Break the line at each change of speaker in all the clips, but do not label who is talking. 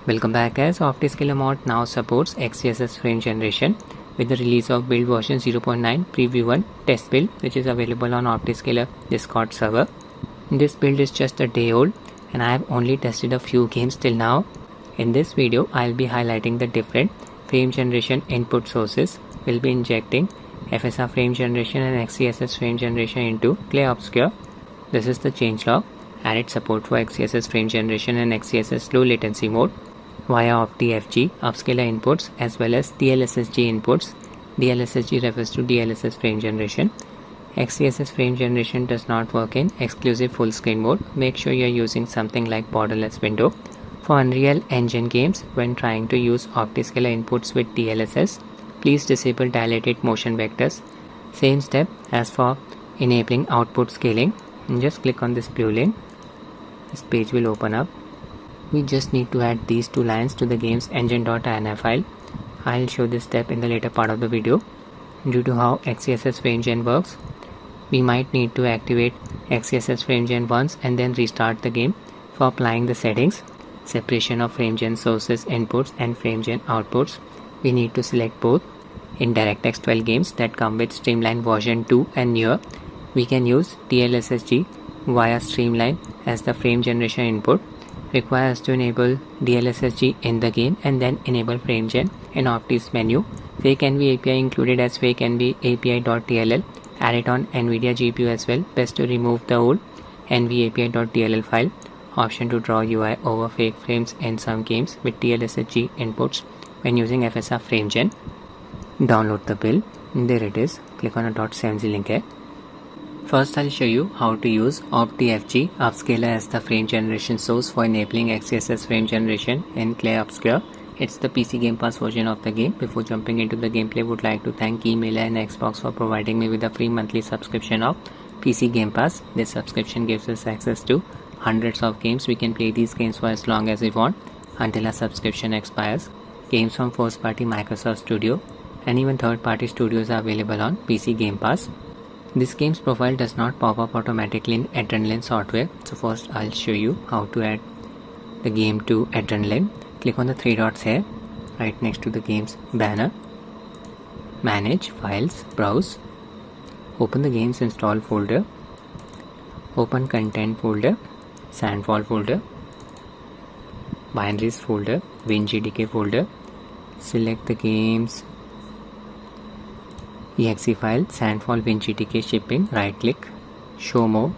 Welcome back guys. Optiscaler Mod now supports XeSS frame generation with the release of build version 0.9 preview 1 test build, which is available on Optiscaler Discord server. This build is just a day old and I have only tested a few games till now. In this video I'll be highlighting the different frame generation input sources. We'll be injecting FSR frame generation and XeSS frame generation into Clair Obscur. This is the changelog. Added support for XeSS frame generation and XeSS low latency mode via OptiFG, Upscaler inputs as well as DLSSG inputs. DLSSG refers to DLSS frame generation. XeSS frame generation does not work in exclusive full screen mode. Make sure you are using something like borderless window. For Unreal Engine games, when trying to use Optiscaler inputs with DLSS, please disable dilated motion vectors. Same step as for enabling output scaling. And just click on this blue link. This page will open up. We just need to add these two lines to the game's Engine.ini file. I'll show this step in the later part of the video. Due to how XeSS frame gen works, we might need to activate XeSS frame gen once and then restart the game. For applying the settings, separation of frame gen sources inputs and frame gen outputs, we need to select both. In DirectX 12 games that come with Streamline version 2 and newer, we can use DLSSG via Streamline as the frame generation input. Require us to enable DLSSG in the game and then enable frame gen in Optis menu. Fake NV API included as fake NV API.dll. Add it on NVIDIA GPU as well. Best to remove the old NV API.dll file. Option to draw UI over fake frames in some games with DLSSG inputs when using FSR frame gen. Download the build. There it is. Click on a .7z link here. First I'll show you how to use OptiFG Upscaler as the frame generation source for enabling XeSS frame generation in Clair Obscur. It's the PC Game Pass version of the game. Before jumping into the gameplay, would like to thank keymailer and Xbox for providing me with a free monthly subscription of PC Game Pass. This subscription gives us access to hundreds of games. We can play these games for as long as we want until our subscription expires. Games from first party Microsoft Studio and even third party studios are available on PC Game Pass. This game's profile does not pop up automatically in Adrenaline software. So first I'll show you how to add the game to Adrenaline. Click on the three dots here, right next to the game's banner. Manage, Files, Browse. Open the game's install folder. Open Content folder, Sandfall folder, Binaries folder, WinGDK folder. Select the game's exe file, Sandfall WinGDK shipping, right click, show more,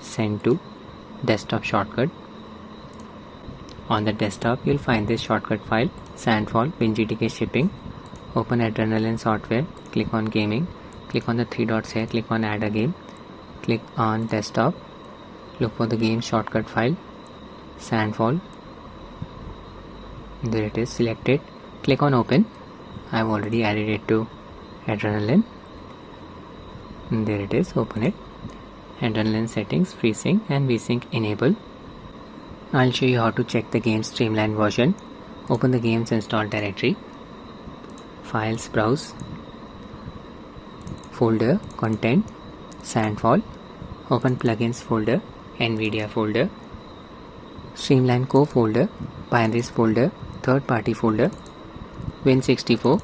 send to desktop shortcut. On the desktop you'll find this shortcut file, Sandfall WinGDK shipping. Open Adrenaline software, click on gaming, click on the three dots here, click on add a game, click on desktop, look for the game shortcut file, Sandfall. There it is, select it, click on open. I've already added it to Adrenaline. And there it is, open it. Adrenaline settings, FreeSync and VSync enable. I'll show you how to check the game's Streamline version. Open the game's install directory, Files, Browse, Folder, Content, Sandfall. Open Plugins folder, NVIDIA folder, Streamline Core folder, Binaries folder, third party folder, Win64.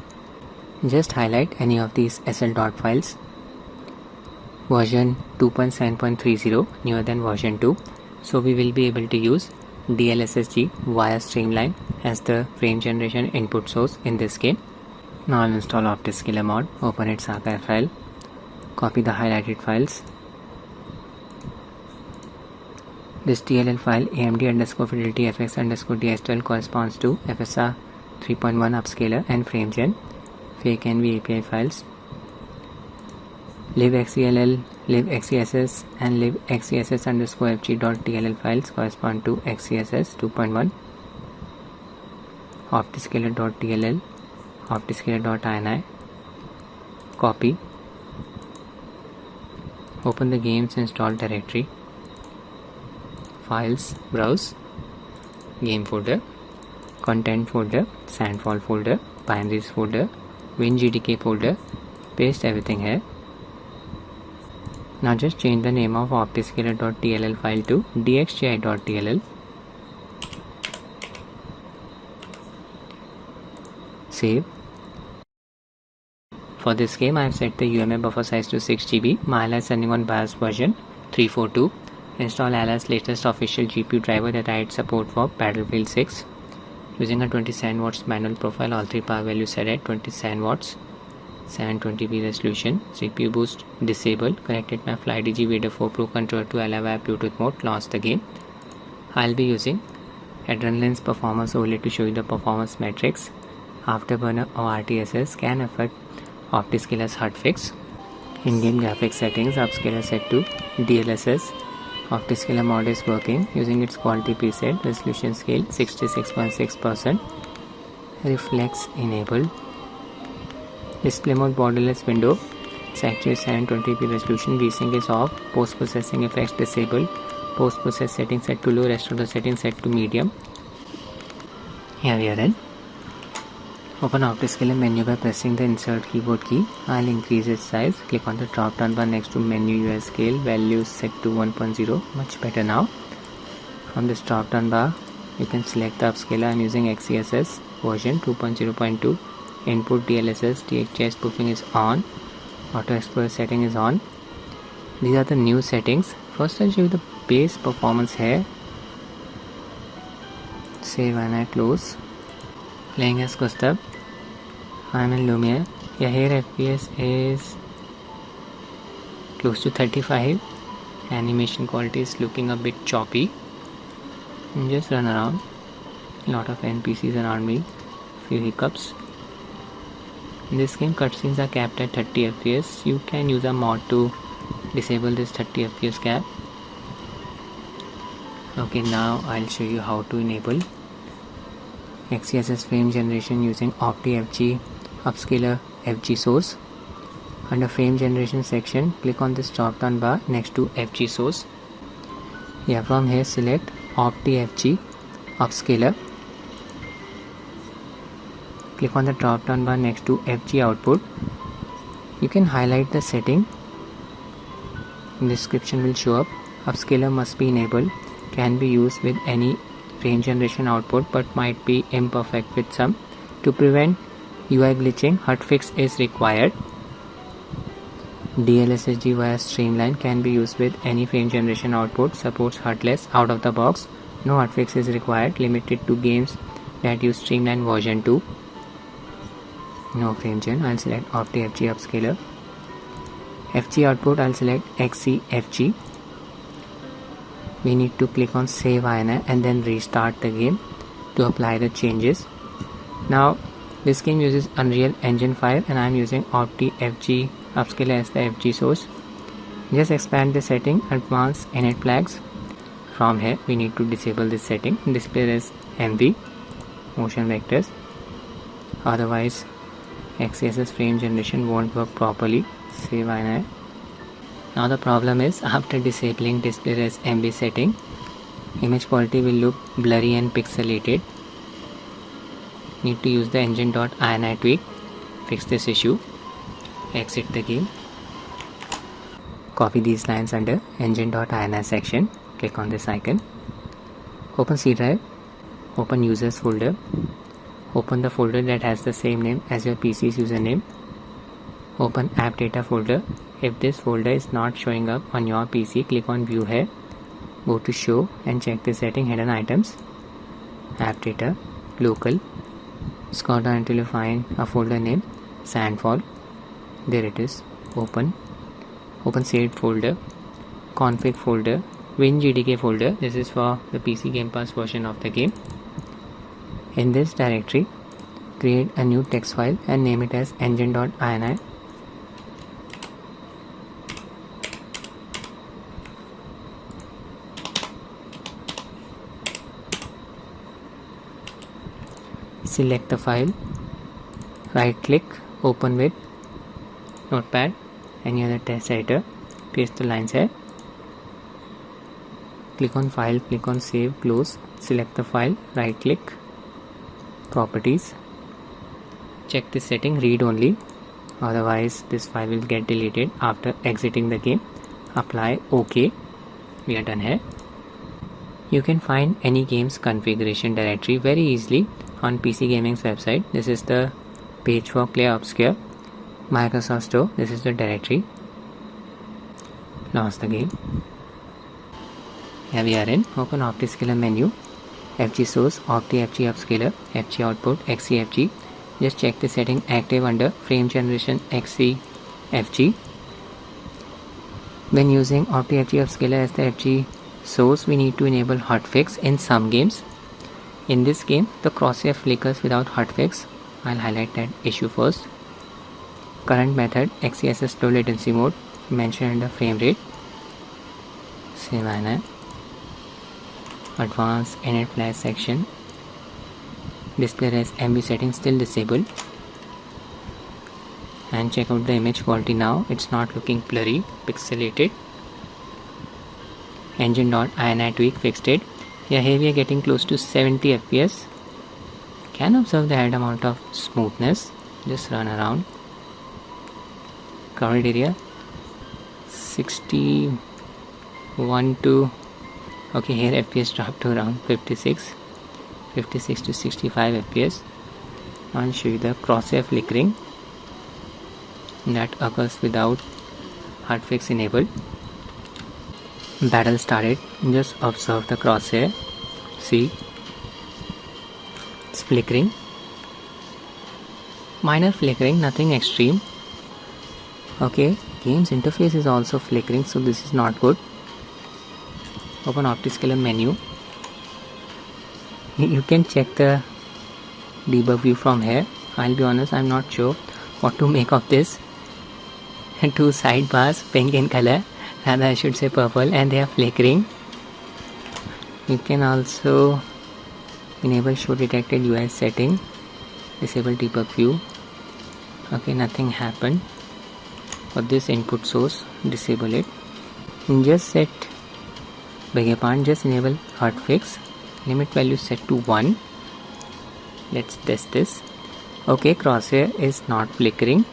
Just highlight any of these SL.dot files. Version 2.7.30 newer than version 2. So we will be able to use DLSSG via Streamline as the frame generation input source in this game. Now I'll install Optiscaler Mod. Open its archive file. Copy the highlighted files. This DLL file AMD_Fidelity FX_DS12 corresponds to FSR 3.1 Upscaler and frame gen. Fake NV API files, libxcll, libxeSS and libxeSS_fg.dll files correspond to XeSS 2.1, Optiscaler.dll, Optiscaler.ini. Copy. Open the game's install directory, Files, Browse, Game folder, Content folder, Sandfall folder, Binaries folder, WinGDK folder. Paste everything here. Now just change the name of Optiscaler.dll file to dxgi.dll. Save. For this game I have set the UMA buffer size to 6 GB. My Ally is running on BIOS version 342. Install Ally's latest official GPU driver that adds support for Battlefield 6. Using a 27 watts manual profile, all three power values set at 27 watts. 720p resolution. CPU boost disabled. Connected my FlyDG Vader 4 Pro controller to Ally via Bluetooth mode. Launch the game. I'll be using Adrenaline's performance overlay to show you the performance metrics. Afterburner or RTSS can affect Optiscaler's Hudfix. In-game graphics settings, Upscaler set to DLSS. Optiscaler Mod is working using its quality preset. Resolution scale 66.6%. Reflex enabled. Display mode borderless window. Saturate 720p resolution. VSync is off. Post-processing effects disabled. Post-process settings set to low. Rest of the settings set to medium. Here we are in. Open Optiscaler menu by pressing the insert keyboard key. I'll increase its size. Click on the drop down bar next to menu US scale. Values set to 1.0. Much better now. From this drop down bar, you can select the upscaler. I'm using XeSS version 2.0.2. Input DLSSG DHI spoofing is on. Auto Explorer setting is on. These are the new settings. First I'll show you the base performance here. Save and I close. Playing as Gustav. I'm in Lumiere. Yeah, here FPS is close to 35. Animation quality is looking a bit choppy. And just run around. Lot of NPCs around me. Few hiccups. In this game, cutscenes are capped at 30 FPS. You can use a mod to disable this 30 FPS cap. Okay, now I'll show you how to enable XeSS frame generation using OptiFG Upscaler FG source. Under frame generation section, click on this drop down bar next to FG source. Yeah, from here select OptiFG Upscaler. Click on the drop down bar next to FG output. You can highlight the setting. In description will show up. Upscaler must be enabled. Can be used with any frame generation output but might be imperfect with some. To prevent UI glitching, Hudfix is required. DLSSG via Streamline can be used with any frame generation output. Supports HUDless out of the box. No Hudfix is required. Limited to games that use Streamline version 2. No frame gen. I'll select OptiFG Upscaler. FG output, I'll select XeFG. We need to click on save INI and then restart the game to apply the changes. Now this game uses Unreal Engine 5 and I am using OptiFG Upscaler as the FG source. Just expand the setting, advanced init flags. From here we need to disable this setting. Display as MV, motion vectors. Otherwise XeSS frame generation won't work properly. Save INI. Now the problem is, after disabling display as MB setting, image quality will look blurry and pixelated. Need to use the Engine.ini tweak. Fix this issue. Exit the game. Copy these lines under Engine.ini section. Click on this icon. Open C drive. Open users folder. Open the folder that has the same name as your PC's username. Open app data folder. If this folder is not showing up on your PC, click on view here. Go to show and check the setting hidden items. App data, local. Scroll down until you find a folder name Sandfall. There it is. Open saved folder, config folder, WinGDK folder. This is for the PC Game Pass version of the game. In this directory, create a new text file and name it as Engine.ini. Select the file, right click, open with Notepad, any other text editor, paste the lines here, click on file, click on save, close, select the file, right click, properties, check this setting, read only, otherwise this file will get deleted after exiting the game. Apply OK. We are done here. You can find any game's configuration directory very easily on PC Gaming's website. This is the page for Clair Obscur, Microsoft Store. This is the directory. Launch the game. Here we are in. Open Optiscaler menu, FG source, OptiFG Upscaler, FG output, XeFG. Just check the setting active under frame generation XeFG. When using OptiFG Upscaler as the FG source, we need to enable Hudfix in some games. In this game, the crosshair flickers without Hudfix. I'll highlight that issue first. Current method XeSS low latency mode mentioned under frame rate. Save INI. Advanced init flash section. Display as MB settings still disabled. And check out the image quality now. It's not looking blurry, pixelated. Engine.ini tweak fixed it. Yeah, here we are getting close to 70 FPS. Can observe the added amount of smoothness. Just run around. Crowded area 61 to okay, here FPS dropped to around 56 to 65 FPS. I'll show you the crosshair flickering that occurs without Hudfix enabled. Battle started. Just observe the crosshair. See, it's flickering. Minor flickering, nothing extreme. Okay, game's interface is also flickering, so this is not good. Open Optiscaler menu. You can check the debug view from here. I'll be honest, I'm not sure what to make of this. Two sidebars, pink in color, rather I should say purple, and they are flickering. You can also enable show detected UI setting, disable debug view. Okay, nothing happened. For this input source, disable it. Just enable Hudfix. Limit value set to 1. Let's test this. Okay, crosshair is not flickering,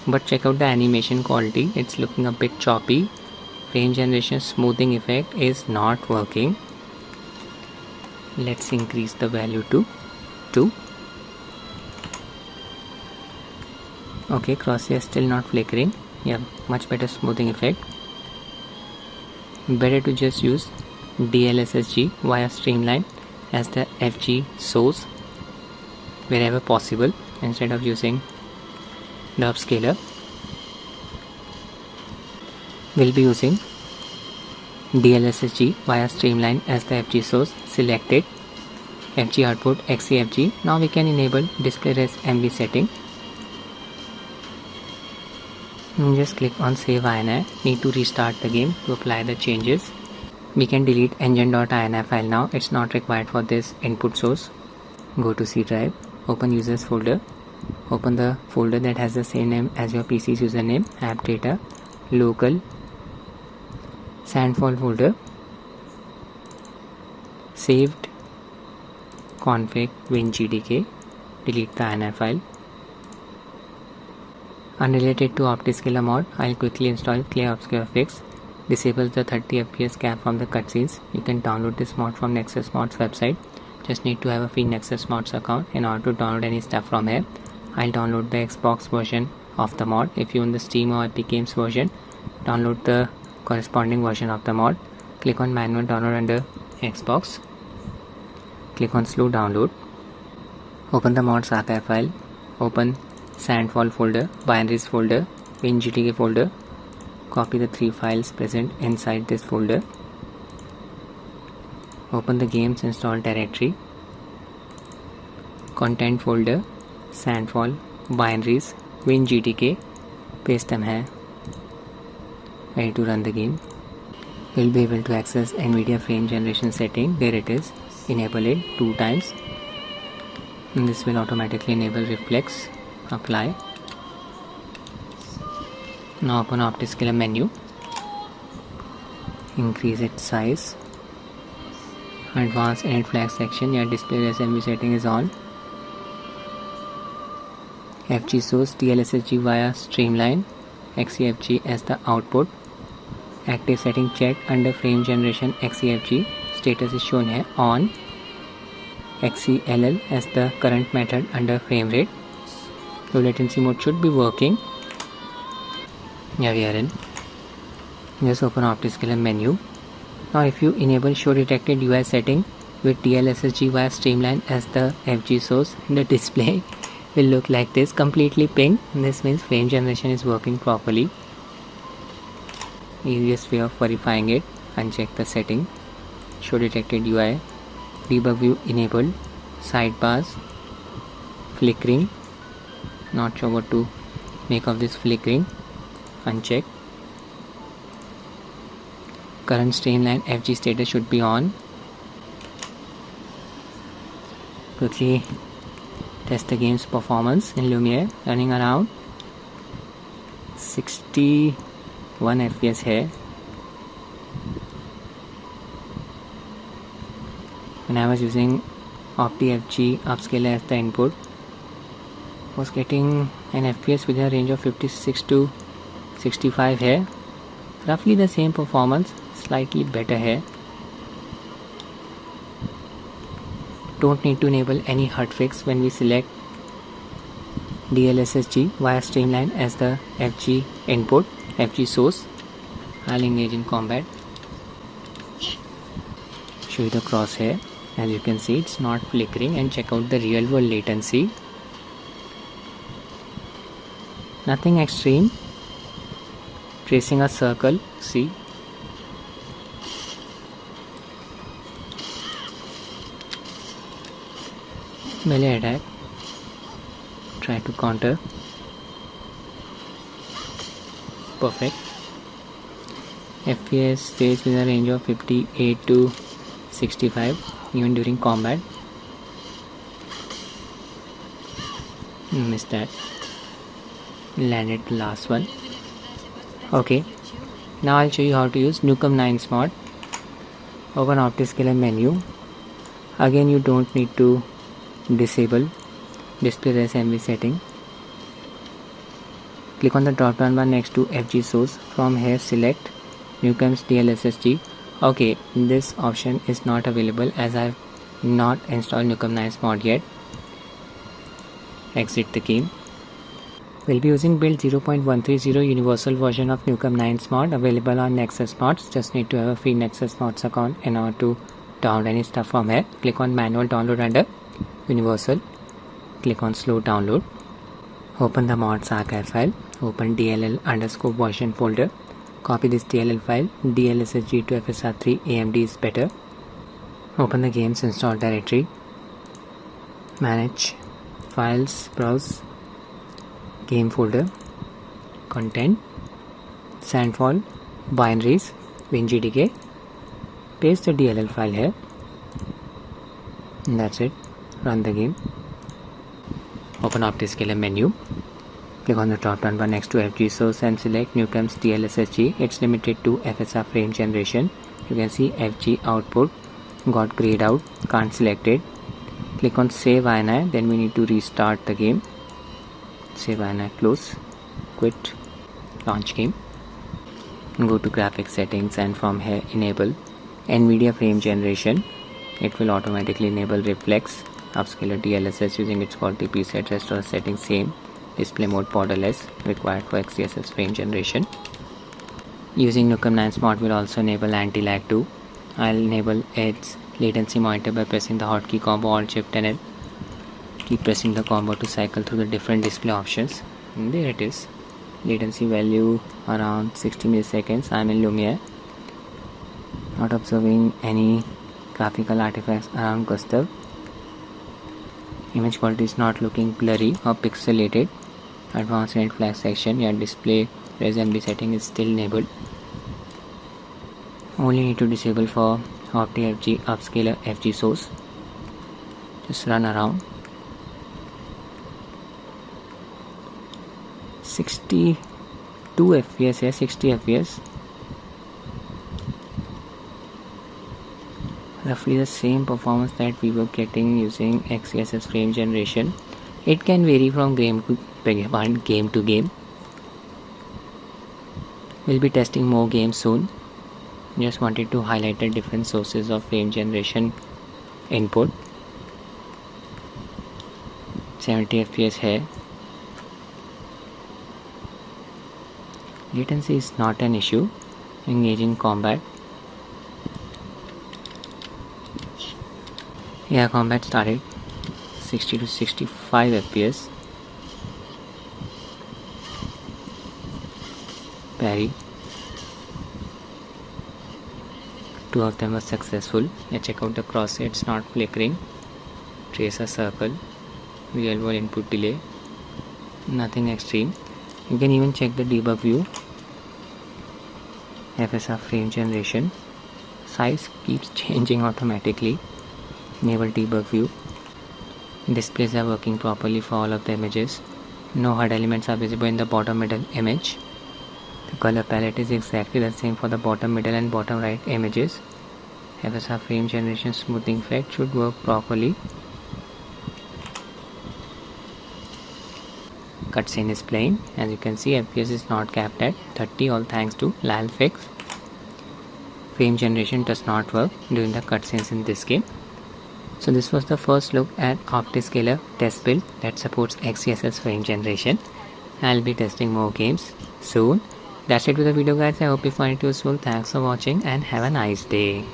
but check out the animation quality. It's looking a bit choppy. Frame generation smoothing effect is not working. Let's increase the value to 2. Okay, crosshair still not flickering. Yeah, much better smoothing effect. Better to just use DLSSG via Streamline as the FG source wherever possible instead of using the Upscaler. We'll be using DLSSG via Streamline as the FG source. Selected. FG output XeFG. Now we can enable display as MB setting. Just click on save INI. Need to restart the game to apply the changes. We can delete engine.ini file now. It's not required for this input source. Go to C drive. Open users folder. Open the folder that has the same name as your PC's username. App data. Local. Sandfall folder. Saved config WinGDK. Delete the INI file. Unrelated to Optiscaler mod, I'll quickly install Clair Obscur fix. Disables the 30 FPS cap from the cutscenes. You can download this mod from Nexus Mod's website. Just need to have a free Nexus Mods account in order to download any stuff from here. I'll download the Xbox version of the mod. If you own the Steam or Epic Games version, download the corresponding version of the mod. Click on manual download under Xbox. Click on slow download. Open the mod's archive file. Open Sandfall folder, binaries folder, WinGDK folder. Copy the 3 files present inside this folder. Open the games install directory. Content folder, Sandfall, binaries, WinGDK. Paste them here. Ready to run the game. You'll be able to access NVIDIA frame generation setting. There it is. Enable it 2 times. And this will automatically enable reflex. Apply. Now open Optiscaler menu. Increase its size. Advanced init flag section. Your display assembly setting is on. FG source DLSSG via Streamline. XeFG as the output. Active setting checked under frame generation XeFG. Status is shown here on. XeLL as the current method under frame rate. Low latency mode should be working. Here we are in. Just open Optiscaler menu. Now if you enable show detected UI setting with DLSSG via Streamline as the FG source, the display will look like this, completely pink. This means frame generation is working properly. Easiest way of verifying it, uncheck the setting, show detected UI, debug view enabled, sidebars, flickering, not sure what to make of this flickering, uncheck. Current Streamline FG status should be on. Quickly test the game's performance in Lumiere, running around 61 FPS here. When I was using OptiFG Upscaler as the input, was getting an FPS within a range of 56 to 65 here. Roughly the same performance, slightly better here. Don't need to enable any Hudfix when we select DLSSG via Streamline as the FG input, FG source. I'll engage in combat. Show you the crosshair. As you can see, it's not flickering, and check out the real world latency. Nothing extreme. Tracing a circle, see. Melee attack. Try to counter. Perfect. FPS stays within a range of 58 to 65 even during combat. Missed that. Landed the last one. Okay, now I'll show you how to use Nukem9 Mod. Open Optiscaler menu. Again, you don't need to disable display res MV setting. Click on the drop down bar next to FG source. From here select Nukem's DLSSG. Okay, this option is not available as I've not installed Nukem9 Mod yet. Exit the game. We'll be using build 0.130 universal version of Nukem9 Mod available on Nexus Mods. Just need to have a free Nexus Mods account in order to download any stuff from here. Click on manual download under universal. Click on slow download. Open the mods archive file. Open DLL_version folder. Copy this DLL file. DLSSG to FSR3 AMD is better. Open the game's install directory. Manage files, browse game folder, content, sandfall, binaries, WinGDK. Paste the DLL file here. And that's it. Run the game. Open Optiscaler menu. Click on the drop down bar next to FG source and select Nukem's DLSSG. It's limited to FSR frame generation. You can see FG output got grayed out. Can't select it. Click on save INI. Then we need to restart the game. Save INI, close, quit, launch game. Go to graphics settings and from here enable NVIDIA frame generation. It will automatically enable reflex, upscaler DLSS using its quality preset. Rest of the settings same. Display mode borderless required for XeSS frame generation. Using Nukem9 Mod will also enable anti-lag too. I'll enable its latency monitor by pressing the hotkey combo Alt Shift and L. Keep pressing the combo to cycle through the different display options. And there it is. Latency value around 60 milliseconds. I'm in Lumiere. Not observing any graphical artifacts around Gustav. Image quality is not looking blurry or pixelated. Advanced red flag section, your display res MB setting is still enabled. Only need to disable for OptiFG Upscaler FG source. Just run around. 62 FPS here, 60 FPS. Roughly the same performance that we were getting using XeSS frame generation. It can vary from game to game. We'll be testing more games soon. Just wanted to highlight the different sources of frame generation input. 70 FPS here. Latency is not an issue. Engage in combat. Yeah, combat started. 60 to 65 FPS. Parry. 2 of them were successful. Yeah, check out the crosshair, it's not flickering. Trace a circle. Real world input delay. Nothing extreme. You can even check the debug view. FSR frame generation. Size keeps changing automatically. Enable debug view. Displays are working properly for all of the images. No HUD elements are visible in the bottom middle image. The color palette is exactly the same for the bottom middle and bottom right images. FSR frame generation smoothing effect should work properly. Cutscene is playing. As you can see, FPS is not capped at 30, all thanks to Hudfix. Frame generation does not work during the cutscenes in this game. So this was the first look at Optiscaler test build that supports XeSS frame generation. I'll be testing more games soon. That's it with the video, guys. I hope you find it useful. Thanks for watching and have a nice day.